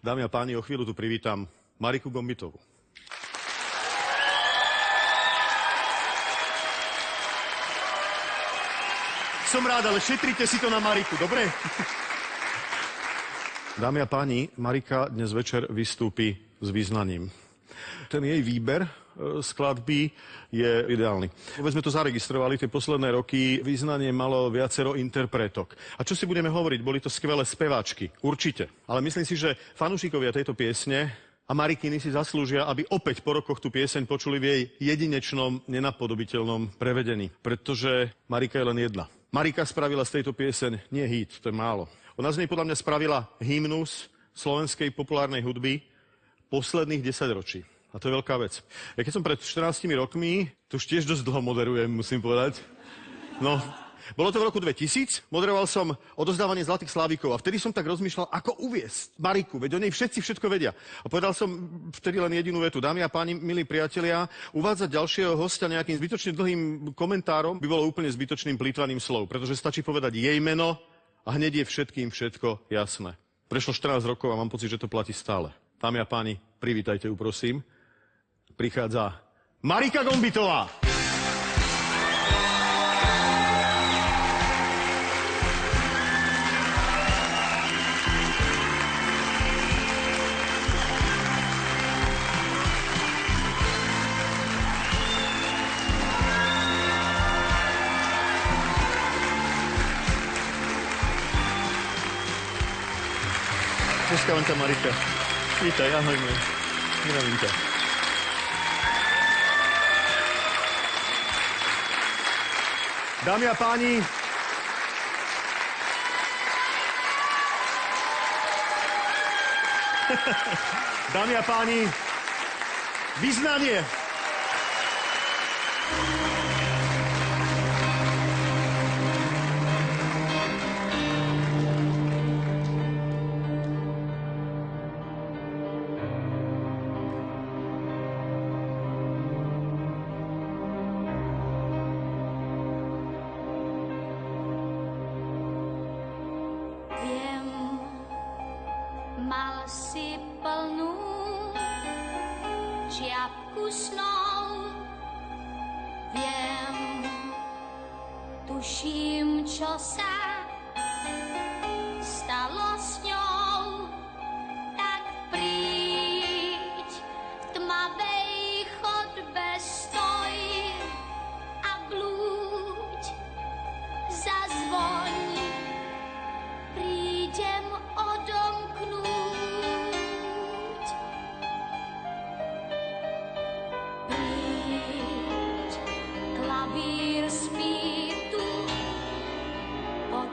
Dámy a páni, o chvíľu tu privítam Mariku Gombitovú. Som rád, ale šetrite si to na Mariku, dobre? Dámy a páni, Marika dnes večer vystúpi s význaním. Ten jej výber skladby je ideálny. Vôbec sme to zaregistrovali, tie posledné roky význanie malo viacero interpretok. A čo si budeme hovoriť, boli to skvelé speváčky, určite. Ale myslím si, že fanúšikovia tejto piesne a Marikiny si zaslúžia, aby opäť po rokoch tú pieseň počuli v jej jedinečnom, nenapodobiteľnom prevedení. Pretože Marika je len jedna. Marika spravila z tejto pieseň nie hit, to je málo. Ona z nej podľa mňa spravila hymnus slovenskej populárnej hudby posledných 10 ročí. A to je veľká vec. Ja keď som pred 14 rokmi, to už tiež dosť dlho moderujem, musím povedať. No, bolo to v roku 2000, moderoval som odozdávanie Zlatých Slávikov a vtedy som tak rozmýšľal, ako uviesť Mariku, veď o nej všetci všetko vedia. A povedal som vtedy len jedinú vetu. Dámy a páni, milí priatelia, uvádzať ďalšieho hostia nejakým zbytočne dlhým komentárom by bolo úplne zbytočným plýtvaním slov, pretože stačí povedať jej meno a hneď je všetkým všetko jasné. Prešlo 14 rokov a mám pocit, že to platí stále. Dámy a páni, privítajte ju, prosím. Prichádza Marika Gombitová. Dneska ťa, Marika. Vítaj, ahoj môj. Zdravím ťa. Dámy a páni, dámy a páni, vyznanie. Mal si plnú čiapku snov. Viem, tuším, čo sa stalo s ňou. Tak príď v tmavej chodbe stoj a blúď, zazvoň. Prídem odomknúť. Príď, klavír spí tu pod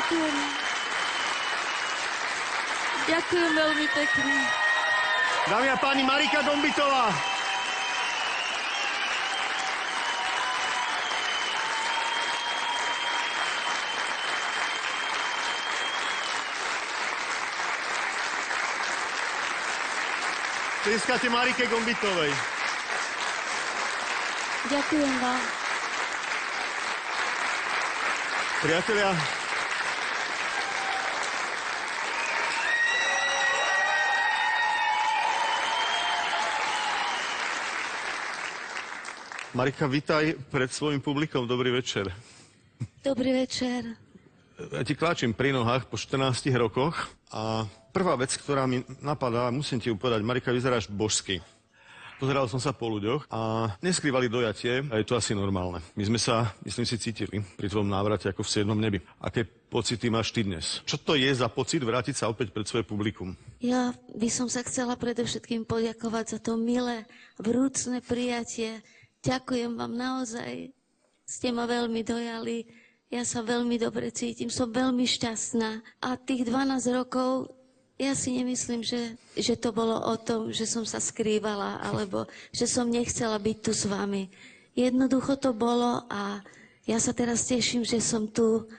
Ďakujem. Ďakujem veľmi pekne. Dámy a páni, Marika Gombitová. Tlieskate Marike Gombitovej. Ďakujem vám. Priatelia, Marika, vitaj pred svojim publikom. Dobrý večer. Dobrý večer. Ja ti kláčim pri nohách po 14 rokoch a prvá vec, ktorá mi napadá, musím ti ju povedať, Marika, vyzeráš božsky. Pozeral som sa po ľuďoch a neskrývali dojatie a je to asi normálne. My sme sa, myslím si, cítili pri tvojom návrate ako v 7. nebi. Aké pocity máš ty dnes? Čo to je za pocit vrátiť sa opäť pred svoje publikum? Ja by som sa chcela predovšetkým poďakovať za to milé, vrúcne prijatie. Ďakujem vám naozaj. Ste ma veľmi dojali. Ja sa veľmi dobre cítim. Som veľmi šťastná. A tých 12 rokov ja si nemyslím, že to bolo o tom, že som sa skrývala, alebo že som nechcela byť tu s vami. Jednoducho to bolo a ja sa teraz teším, že som tu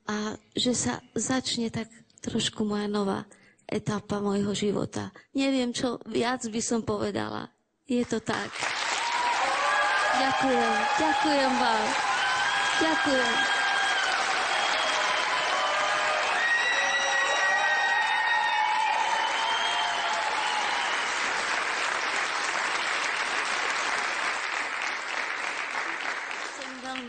a že sa začne tak trošku moja nová etapa môjho života. Neviem, čo viac by som povedala. Je to tak. Ďakujem vám. Ďakujem.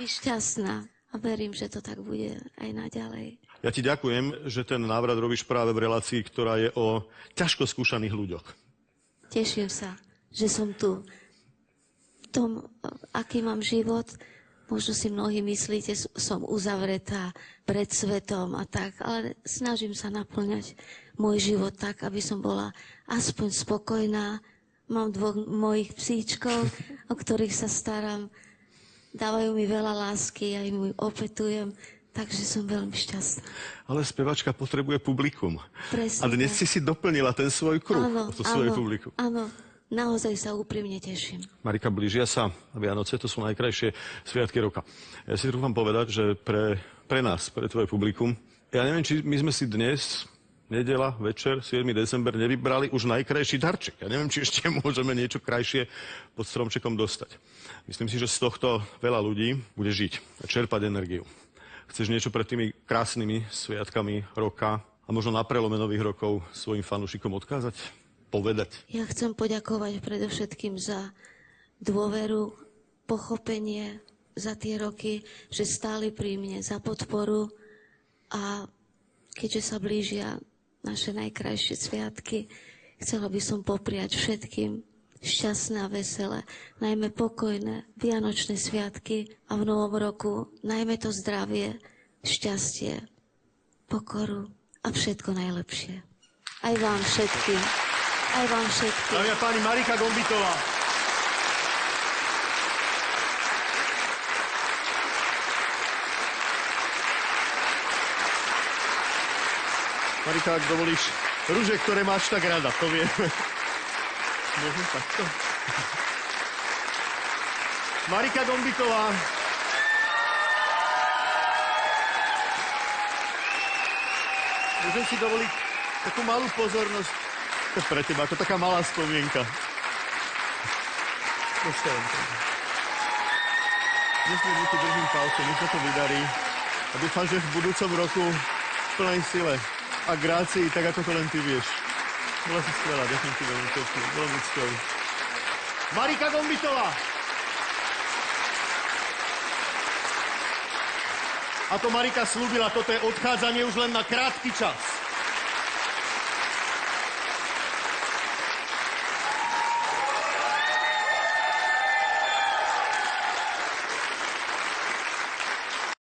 Šťastná a verím, že to tak bude aj naďalej. Ja ti ďakujem, že ten návrat robíš práve v relácii, ktorá je o ťažko skúšaných ľuďoch. Teším sa, že som tu. V tom, aký mám život, možno si mnohí myslíte, som uzavretá pred svetom a tak, ale snažím sa naplňať môj život tak, aby som bola aspoň spokojná. Mám 2 mojich psíčkov, o ktorých sa starám. Dávajú mi veľa lásky, ja im opätujem, takže som veľmi šťastná. Ale spevačka potrebuje publikum. Presne. A dnes si doplnila ten svoj kruh, to svoje publikum. Áno, naozaj sa úprimne teším. Marika, blížia sa Vianoce, to sú najkrajšie sviatky roka. Ja si trúfam povedať, že pre nás, pre tvoje publikum, ja neviem, či my sme si dnes, nedeľa, večer, 7. december, nevybrali už najkrajší darček. Ja neviem, či ešte môžeme niečo krajšie pod stromčekom dostať. Myslím si, že z tohto veľa ľudí bude žiť a čerpať energiu. Chceš niečo pred tými krásnymi sviatkami roka a možno na prelome nových rokov svojim fanúšikom odkázať? Povedať? Ja chcem poďakovať predovšetkým za dôveru, pochopenie za tie roky, že stáli pri mne, za podporu a keďže sa blížia naše najkrajšie sviatky, chcela by som popriať všetkým šťastné a veselé, najmä pokojné vianočné sviatky a v novom roku najmä to zdravie, šťastie, pokoru a všetko najlepšie. Aj vám všetkým. Aj vám všetkým. Dámy a páni, Marika Gombitová. Marika, ak dovolíš, ruže, ktoré máš tak rada, to vieme. Môžem takto? Marika Gombitová. Môžem si dovoliť takú malú pozornosť. To je pre teba, to je taká malá spomienka. Postavím to. Dnes mi ti držím palce, nech sa to vydarí. A dúfam, že v budúcom roku v plnej sile a grácii, tak ako to len ty vieš. Bola si skvelá, ďakujem ti veľmi pekne, veľmi cťou. Marika Gombitová! Ako Marika slúbila, toto je odchádzanie už len na krátky čas.